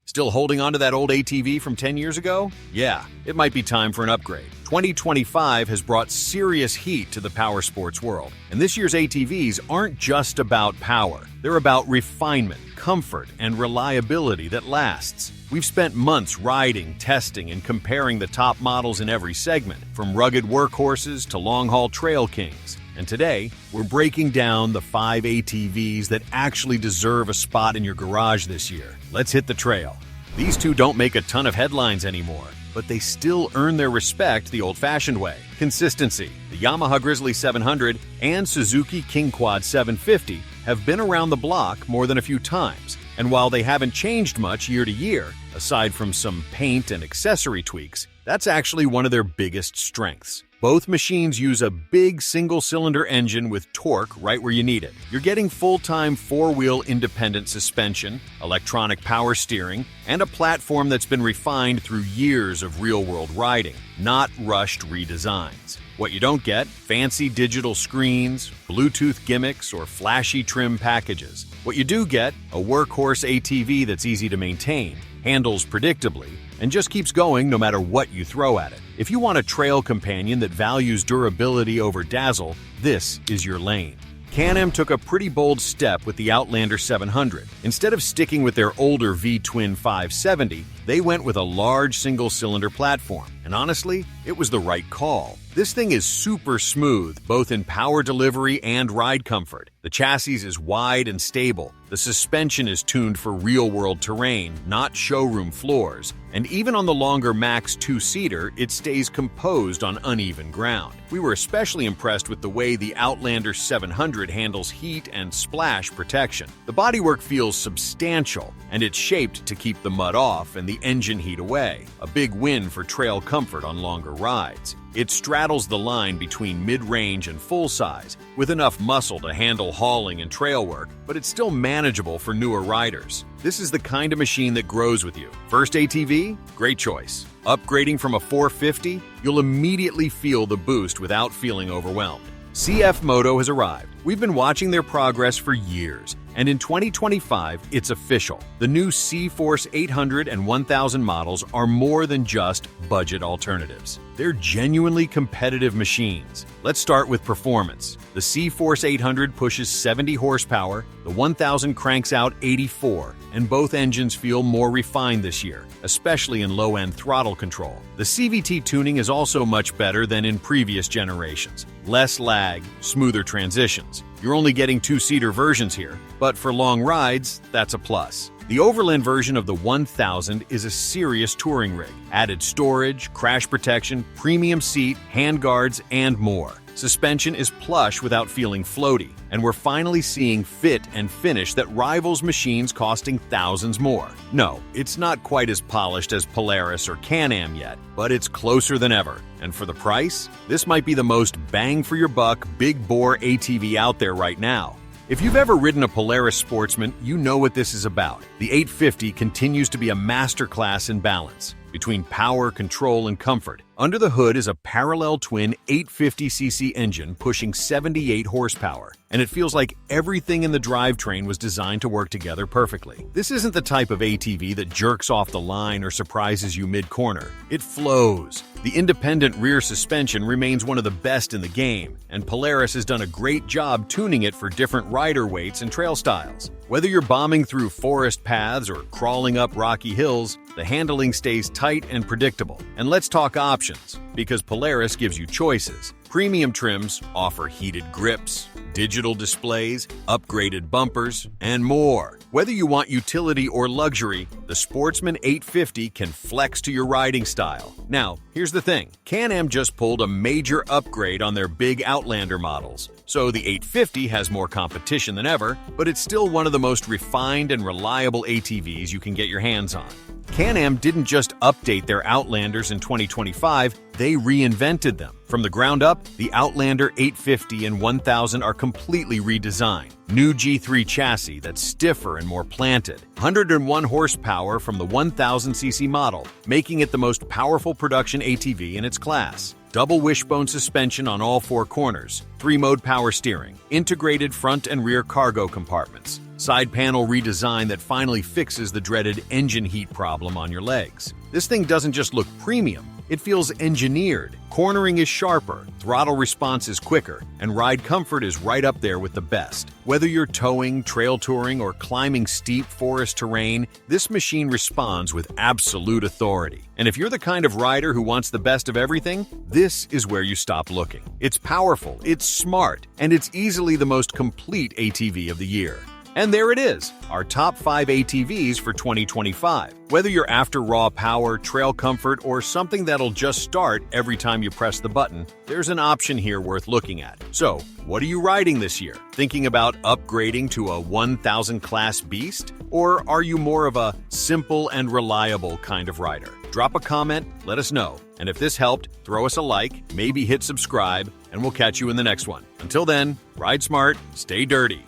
Still holding on to that old ATV from 10 years ago? Yeah, it might be time for an upgrade. 2025 has brought serious heat to the power sports world, and this year's ATVs aren't just about power. They're about refinement, comfort, and reliability that lasts. We've spent months riding, testing, and comparing the top models in every segment, from rugged workhorses to long-haul trail kings. And today, we're breaking down the 5 ATVs that actually deserve a spot in your garage this year. Let's hit the trail. These two don't make a ton of headlines anymore, but they still earn their respect the old-fashioned way. Consistency. The Yamaha Grizzly 700 and Suzuki KingQuad 750 have been around the block more than a few times, and while they haven't changed much year to year, aside from some paint and accessory tweaks, that's actually one of their biggest strengths. Both machines use a big single-cylinder engine with torque right where you need it. You're getting full-time four-wheel independent suspension, electronic power steering, and a platform that's been refined through years of real-world riding, not rushed redesigns. What you don't get: fancy digital screens, Bluetooth gimmicks, or flashy trim packages. What you do get: a workhorse ATV that's easy to maintain, handles predictably, and just keeps going no matter what you throw at it. If you want a trail companion that values durability over dazzle, this is your lane. Can-Am took a pretty bold step with the Outlander 700. Instead of sticking with their older V-twin 570, they went with a large single-cylinder platform. And honestly, it was the right call. This thing is super smooth, both in power delivery and ride comfort. The chassis is wide and stable. The suspension is tuned for real-world terrain, not showroom floors. And even on the longer Max 2-seater, it stays composed on uneven ground. We were especially impressed with the way the Outlander 700 handles heat and splash protection. The bodywork feels substantial, and it's shaped to keep the mud off and the engine heat away, a big win for trail comfort on longer rides. It straddles the line between mid-range and full-size, with enough muscle to handle hauling and trail work, but it's still manageable for newer riders. This is the kind of machine that grows with you. First ATV? Great choice. Upgrading from a 450? You'll immediately feel the boost without feeling overwhelmed. CFMoto has arrived. We've been watching their progress for years, and in 2025, it's official. The new CFORCE 800 and 1000 models are more than just budget alternatives. They're genuinely competitive machines. Let's start with performance. The CFORCE 800 pushes 70 horsepower, the 1000 cranks out 84, and both engines feel more refined this year, especially in low-end throttle control. The CVT tuning is also much better than in previous generations. Less lag, smoother transitions. You're only getting two-seater versions here, but for long rides, that's a plus. The Overland version of the 1000 is a serious touring rig. Added storage, crash protection, premium seat, handguards, and more. Suspension is plush without feeling floaty, and we're finally seeing fit and finish that rivals machines costing thousands more. No, it's not quite as polished as Polaris or Can-Am yet, but it's closer than ever. And for the price, this might be the most bang-for-your-buck, big-bore ATV out there right now. If you've ever ridden a Polaris Sportsman, you know what this is about. The 850 continues to be a masterclass in balance between power, control, and comfort. Under the hood is a parallel twin 850cc engine pushing 78 horsepower, and it feels like everything in the drivetrain was designed to work together perfectly. This isn't the type of ATV that jerks off the line or surprises you mid-corner. It flows. The independent rear suspension remains one of the best in the game, and Polaris has done a great job tuning it for different rider weights and trail styles. Whether you're bombing through forest paths or crawling up rocky hills, the handling stays tight and predictable. And let's talk options, because Polaris gives you choices. Premium trims offer heated grips, digital displays, upgraded bumpers, and more. Whether you want utility or luxury, the Sportsman 850 can flex to your riding style. Now, here's the thing. Can-Am just pulled a major upgrade on their big Outlander models. So the 850 has more competition than ever, but it's still one of the most refined and reliable ATVs you can get your hands on. Can-Am didn't just update their Outlanders in 2025, they reinvented them. From the ground up, the Outlander 850 and 1000 are completely redesigned. New G3 chassis that's stiffer and more planted. 101 horsepower from the 1000cc model, making it the most powerful production ATV in its class. Double wishbone suspension on all four corners, 3-mode power steering, integrated front and rear cargo compartments, Side panel redesign that finally fixes the dreaded engine heat problem on your legs. This thing doesn't just look premium, it feels engineered. Cornering is sharper, throttle response is quicker, and ride comfort is right up there with the best. Whether you're towing, trail touring, or climbing steep forest terrain, this machine responds with absolute authority. And if you're the kind of rider who wants the best of everything, this is where you stop looking. It's powerful, it's smart, and it's easily the most complete ATV of the year. And there it is, our top 5 ATVs for 2025. Whether you're after raw power, trail comfort, or something that'll just start every time you press the button, there's an option here worth looking at. So, what are you riding this year? Thinking about upgrading to a 1000 class beast? Or are you more of a simple and reliable kind of rider? Drop a comment, let us know. And if this helped, throw us a like, maybe hit subscribe, and we'll catch you in the next one. Until then, ride smart, stay dirty.